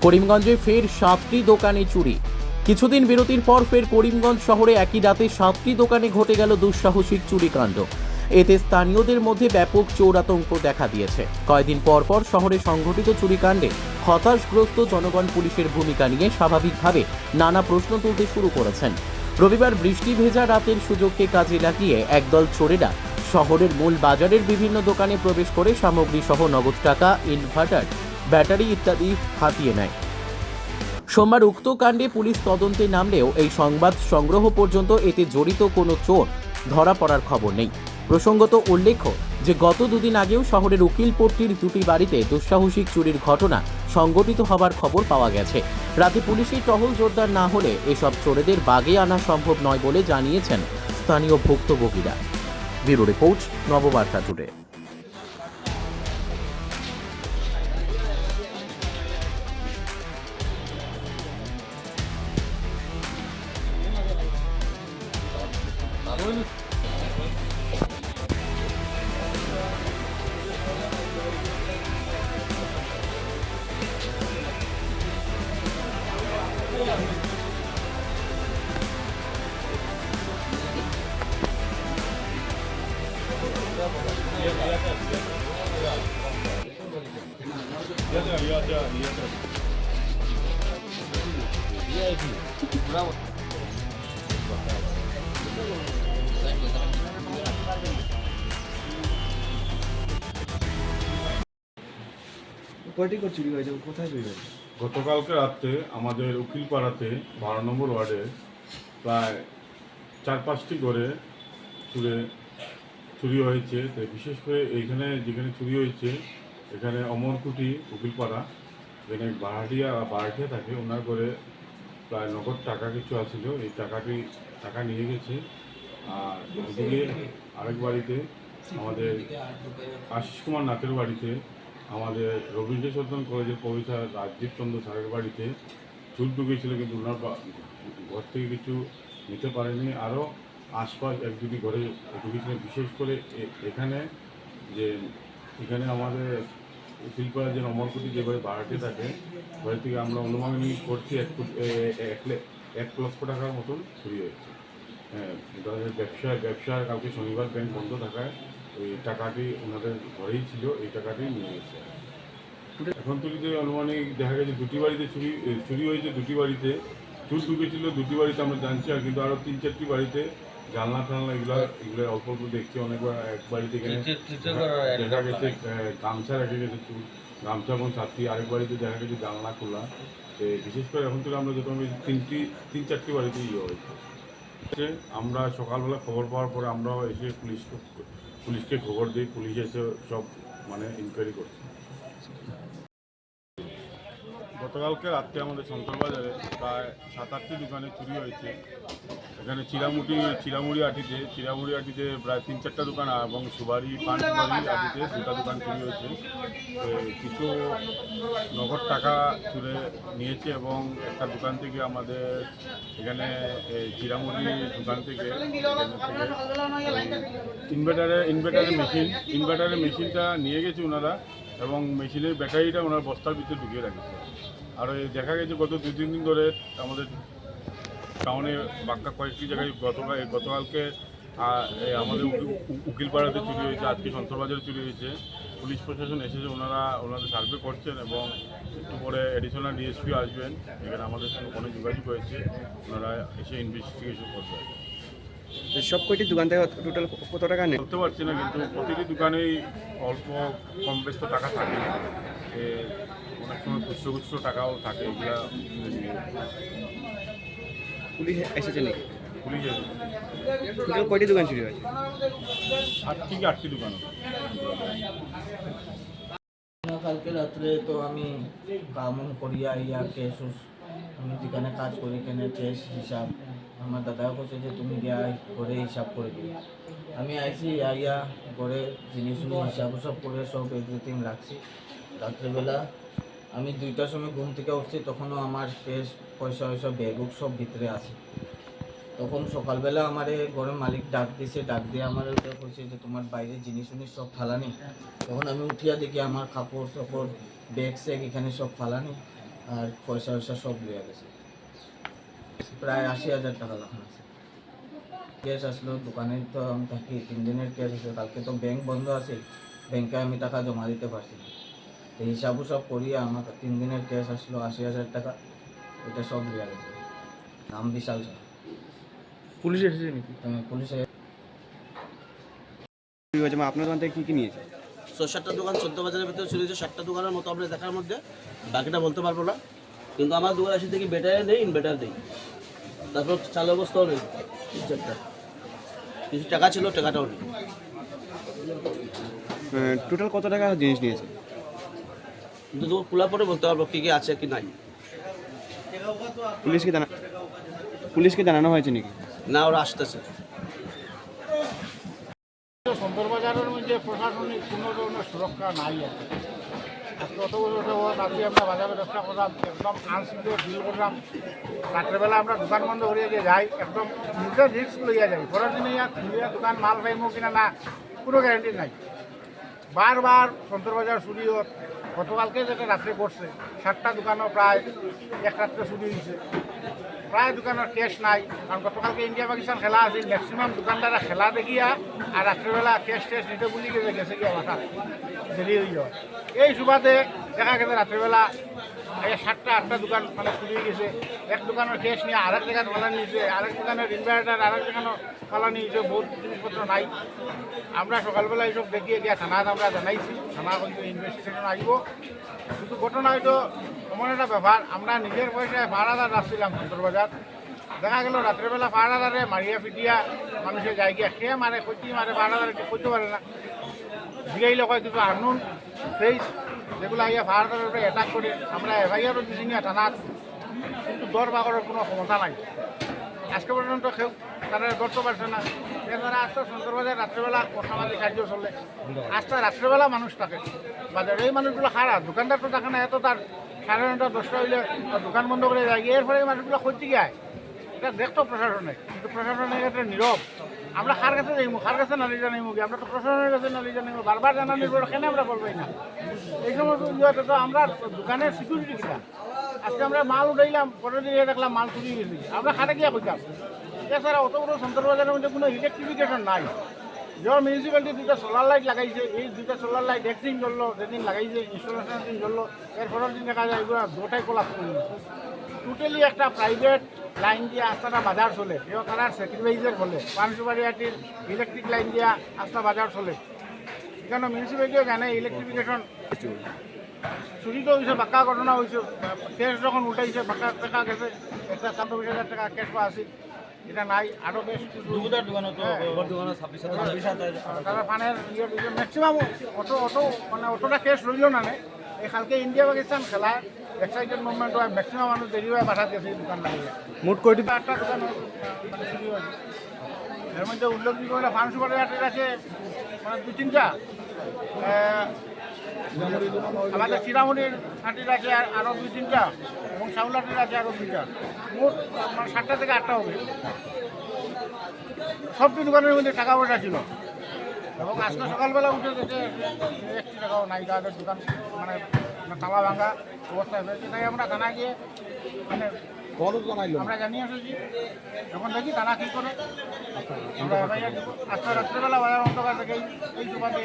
করিমগঞ্জে ফের 7টি দোকানে চুরি। কিছুদিন বিরতির পর ফের করিমগঞ্জ শহরে একই রাতে 7টি দোকানে ঘটে গেল দুঃসাহসিক চুরিকাণ্ড। এতে স্থানীয়দের মধ্যে ব্যাপক চোরাতঙ্ক দেখা দিয়েছে। কয়েকদিন পর পর শহরে সংঘটিত চুরিকাণ্ডে হতাশগ্রস্ত জনগণ পুলিশের ভূমিকা নিয়ে স্বাভাবিকভাবে নানা প্রশ্ন তুলতে শুরু করেছেন। রবিবার বৃষ্টি ভেজা রাতের সুযোগকে কাজে লাগিয়ে একদল চোরেরা শহরের মূল বাজারের বিভিন্ন দোকানে প্রবেশ করে সামগ্রী সহ নগদ টাকা, ইনভার্টার, ব্যাটারি ইত্যাদি হাতিয়ে নেয়। সোমবার উক্ত কাণ্ডে পুলিশ তদন্তে নামলেও এই সংবাদ সংগ্রহ পর্যন্ত এতে জড়িত কোনো চোর ধরা পড়ার খবর নেই। প্রসঙ্গত উল্লেখ্য যে গত দুদিন আগেও শহরের উকিলপট্টির দুটি বাড়িতে দুঃসাহসিক চুরির ঘটনা সংঘটিত হবার খবর পাওয়া গেছে। রাতে পুলিশের টহল জোরদার না হলে এসব চোরেদের বাগে আনা সম্ভব নয় বলে জানিয়েছেন স্থানীয় ভুক্তভোগীরা। Bureau report, Nababarta today. কয়টি করে চুরি হয়েছে, কোথায় চুরি হয়েছে? গতকালকে রাত্রে আমাদের উকিলপাড়াতে 12 নম্বর ওয়ার্ডে প্রায় 4-5টি করে চুরি হয়েছে। তো বিশেষ করে এইখানে যেখানে চুরি হয়েছে এখানে অমরকুটি উকিলপাড়া, এখানে বারাটিয়া থাকে, ওনার করে প্রায় নগদ টাকা কিছু আছিল, এই টাকা নিয়ে গেছে। আর এদিকে আরেক বাড়িতে আমাদের আশিস কুমার নাথের বাড়িতে, আমাদের রবীন্দ্র সদন কলেজের প্রফেসর রাজদীপ চন্দ্র স্যারের বাড়িতে চুর ঢুকেছিল, কিন্তু ওনার ঘর থেকে কিছু নিতে পারেনি। আরও আশপাশ এক দুটি ঘরে ঢুকেছিল। বিশেষ করে এখানে আমাদের উকিলপাড়া যে অমরকুটি যে ঘরে ভাড়াটে থাকে, ঘরে থেকে আমরা অনুমানিক করছি 1 লক্ষ টাকার মতন চুরি হয়েছে। হ্যাঁ, ব্যবসার কালকে শনিবার ব্যাংক বন্ধ থাকায় ওই টাকাটি ওনাদের ঘরেই ছিল, এই টাকাটি নিয়ে গেছে। এখন তুলিতে অনুমানিক দেখা গেছে দুটি বাড়িতে চুরি হয়েছে, দুটি বাড়িতে চুর ঢুকেছিল, দুটি বাড়িতে আমরা জানছি। আর কিন্তু আরও 3-4টি বাড়িতে জানলা এগুলো অল্প অল্প দেখছি। অনেকবার এক বাড়িতে এখানে দেখা গেছে গামছা রেখে গেছে চুর, গামছা এবং ছাত্রী। আরেক বাড়িতে দেখা গেছে জানলা খোলা। বিশেষ করে এখন তুলে আমরা যখন 3-4টি বাড়িতে হয়েছে। আমরা সকালবেলা খবর পাওয়ার পরে আমরাও এসে পুলিশকে খবর দিই। পুলিশ এসে সব ইনকোয়ারি করছে। গতকালকে রাত্রে আমাদের শঙ্করবাজারে প্রায় 7-8টি দোকানে চুরি হয়েছে। এখানে চিরামুড়ি আটিতে প্রায় 3-4টা দোকান এবং সুবারি পান সুবারি আটিতে 2টা দোকান চুরি হয়েছে। কিছু নগদ টাকা চুরে নিয়েছে এবং একটা দোকান থেকে আমাদের এখানে চিরামুড়ি দোকান থেকে ইনভার্টারের মেশিনটা নিয়ে গেছে ওনারা, এবং মেশিনের ব্যাটারিটা ওনার বস্তার ভিতরে ঢুকিয়ে রাখেছে। আর দেখা গেছে গত 2-3 দিন ধরে আমাদের টাউনে বাক্কা কয়েকটি জায়গায় গতকালকে আমাদের উকিলপাড়াতে চুরি হয়েছে, আজকে শঙ্করবাজারে চুরি হয়েছে। পুলিশ প্রশাসন এসেছে, ওনাদের সার্ভে করছেন এবং একটু পরে অ্যাডিশনাল ডিএসপি আসবেন। এখানে আমাদের সঙ্গে ফোনে যোগাযোগ হয়েছে, ওনারা এসে ইনভেস্টিগেশন করবেন। সব কয়টি দোকান থেকে টোটাল কত টাকা নেই বলতে পারছি না, কিন্তু প্রতিটি দোকানেই অল্প কম বেশ তো টাকা থাকে। অনেক সময় খুচরো টাকাও থাকে, এগুলা পুলিশ এসেছে নাকি? পুলিশ টোটাল কয়টি দোকান চুরি হয়েছে? 7 থেকে 8টি দোকান। কালকে রাত্রে তো আমি কাম করিয়া আইয়া কেস আমি যেখানে কাজ করি কেনে কেস হিসাব আমার দাদাও বলছে যে তুমি গিয়া ঘরে হিসাব করে দিও। আমি আইসি আইয়া ঘরে জিনিস হিসাব সব করে সব এভরিথিং রাখছি। রাত্রেবেলা আমি 2টার সময় ঘুম থেকে উঠছি, তখনও আমার কেস পয়সা ওইসব ব্যাগ সব ভিতরে আছে। তখন সকালবেলা আমার ঘরের মালিক ডাক দিয়ে আমার কইছে যে তোমার বাইরে জিনিস সব ফালানি। তখন আমি উঠিয়া দেখি আমার কাপড় সাপড় ব্যাগ স্যাগ এখানে সব ফালানি। আর পয়সা টয়সা সব লিয়ে গেছে, প্রায় 80,000 টাকা রাখা আছে। কেস আসলো দোকানে, তো আমি থাকি 3 দিনের কেস আছে, কালকে তো ব্যাংক বন্ধ আছে, ব্যাংকে আমি টাকা জমা দিতে পারছি না। তো হিসাবও সব করিয়ে আমার 3 দিনের কেস আসলো 80,000 টাকা, এটা সব লিয়ে গেছে। নাম বিশাল স্যার। পুলিশ এসেছে নাকি? পুলিশে কি হয়েছে, আপনার দোকান থেকে কি নিয়েছে? 6-7টা দোকান 14 বাজারের ভিতরে চলে যাচ্ছে, 7টা দোকানের মতো আমরা দেখার মধ্যে, বাকিটা বলতে পারবো না। কিন্তু আমার দোকান এসে দেখি ব্যাটারি নেই, ইনভার্টার নেই, তারপর চালু অবস্থাও নেই, চারটা কিছু টাকা ছিল, টাকাটাও নেই। টোটাল কত টাকা জিনিস নিয়েছে? কিন্তু দোকান খোলা পরে বলতে পারবো কী কী আছে কি নাই। পুলিশকে জানানো হয়েছে নাকি? না, ওরা আসতেছে। সদর বাজারের মধ্যে প্রশাসনিক কোনো ধরনের সুরক্ষা নাই আছে। আজকে অত বছর রাত্রি আমরা বাজারে ব্যবসা করলাম, একদম আনসিকিউর ফিল করলাম। রাত্রেবেলা আমরা দোকান বন্ধ করিয়ে যে যাই, একদম নিজের রিস্ক লইয়া যাই। পরের দিনে খুলিয়া দোকান মাল পাইমো কিনা না কোনো গ্যারান্টি নাই। বারবার সদর বাজার চুরি হত। গতকালকে যেটা রাত্রে করছে, 7টা দোকানও প্রায় এক রাত্রে চুরি হয়েছে। প্রায় দোকানের ক্যাশ নাই, কারণ গতকালকে ইন্ডিয়া পাকিস্তান খেলা আছে, ম্যাক্সিমাম দোকানদাররা খেলা দেখিয়া আর রাত্রেবেলা ক্যাশ ট্যাশ নিতে বলি গেছে গিয়ে বাসা দেরি হয়ে যাওয়া। এই সুবাদে দেখা গেছে রাত্রেবেলা 7টা-8টা দোকান মানে চুরি গেছে। এক দোকানের ক্যাশ নিয়ে আরেক জায়গায় ফালা নিয়েছে, আরেক দোকানের ইনভার্টার আরেক দোকানও ফালা নিয়েছে, বহুত জিনিসপত্র নাই। আমরা সকালবেলা এইসব দেখিয়ে গিয়া থানাত আমরা জানাইছি, থানা কিন্তু ইনভেস্টিগেশন আসবো। কিন্তু ঘটনা হয়তো এমন একটা ব্যাপার, আমরা নিজের পয়সায় ভাড়াদার রাখছিলাম সদর বাজার। দেখা গেল রাত্রেবেলা ভাড়াদারে মারিয়া পিটিয়া মানুষের যায় গিয়া খেয়ে মারে, কইতে মারে, ভাড়াদারকে করতে পারে না। জিগাইলে কয় কিছু আনুন ফেস, যেগুলো আইয়া ভাড়াদারের উপরে অ্যাটাক করে। আমরা এফআইআরও দিছি নিয়ে থানাত, কিন্তু দর বাগরের কোনো ক্ষমতা নাই। আজকে পর্যন্ত কেউ তারা ধরতে পারছে না। এছাড়া আজকে সদর বাজার রাত্রেবেলা অসামাজিক কার্য চলে, আজকে রাত্রেবেলা মানুষ থাকে বাজারে। এই মানুষগুলো খারাপ, দোকানদার তো থাকে না, এত তার 9:30 10টা হইলে দোকান বন্ধ করে যায়, এরপরে এই মানুষগুলো করতে গিয়ে এটা দেখতো প্রশাসনে, কিন্তু প্রশাসনের একটা নীরব। আমরা কার কাছে যাইমু, কার কাছে নালি জানাইমু কি? আমরা তো প্রশাসনের কাছে নালি জানাইমু, বারবার জানানির পর কেন আমরা বলবাই না? এই সমস্ত ইয়েতে তো আমরা দোকানের সিকিউরিটি কিনা, আজকে আমরা মাল উঠাইলাম, পরের দিকে দেখলাম মাল চুরি গেছি, আমরা খাটে গিয়া কইতাম। এছাড়া অত বড় সদর বাজারের মধ্যে কোনো ইলেকট্রিফিকেশন নাই। যখন মিউনিসিপ্যালিটি 2টা সোলার লাইট লাগাইছে, এই 2টা সোলার লাইট একদিন জ্বললো, যেদিন লাগাইছে ইনস্টলেশনের দিন জ্বললো, এর পরের দিন দেখা যায় এগুলো দুটাই কোলাপস করে দিচ্ছে। টোটালি একটা প্রাইভেট লাইন দিয়ে আস্তাটা বাজার চলে, এও তারা স্যাক্রিফাইসের বলে পানসুবাড়িয়াটির ইলেকট্রিক লাইন দিয়ে আস্তা বাজার চলে। এখানে মিউনিসিপ্যালিটিও জানে ইলেকট্রিফিকেশন চুরি তো হয়েছে, বাঁকা ঘটনা হয়েছে। ক্যাশ যখন উঠাইছে বাঁকা টাকা গেছে, একটা 20,000 টাকা ক্যাশ পাওয়া আছে, এটা নাই। আরও বেশ কিছু তারা ফানের ম্যাক্সিমাম অটো মানে অটোটা ক্যাশ রইল না। এই কালকে ইন্ডিয়া পাকিস্তান খেলায় এক্সাইটেড মুভমেন্ট হয়, ম্যাক্সিমাম মানুষ দেরি হয়ে পাঠা গেছে এই দোকান লাগিয়ে। মোট কয়টি? 8টা দোকান মানে চুরি হয়েছে। এর মধ্যে উল্লেখযোগ্য হলে ফানসুপাড়ি হাটের আছে মানে 2-3টা, আমাদের চিরামুড়ির হাটির আছে আরও 2-3টা, এবং শাউলাটির আছে আরও 2টা। মোট মানে 7টা থেকে 8টা হবে। সবটি দোকানের মধ্যে টাকা পয়সা ছিল, এবং আজকে সকালবেলা উঠে দেখে 1 টাকাও নাই, তাদের দোকান মানে তালা ভাঙা অবস্থায় হয়েছে। তাই আমরা থানা গিয়ে মানে আমরা জানিয়ে এসেছি, এখন দেখি থানা কী করে। আমরা আজকে রাত্রেবেলা বাজার অন্ধকার থেকে এই সুবাদে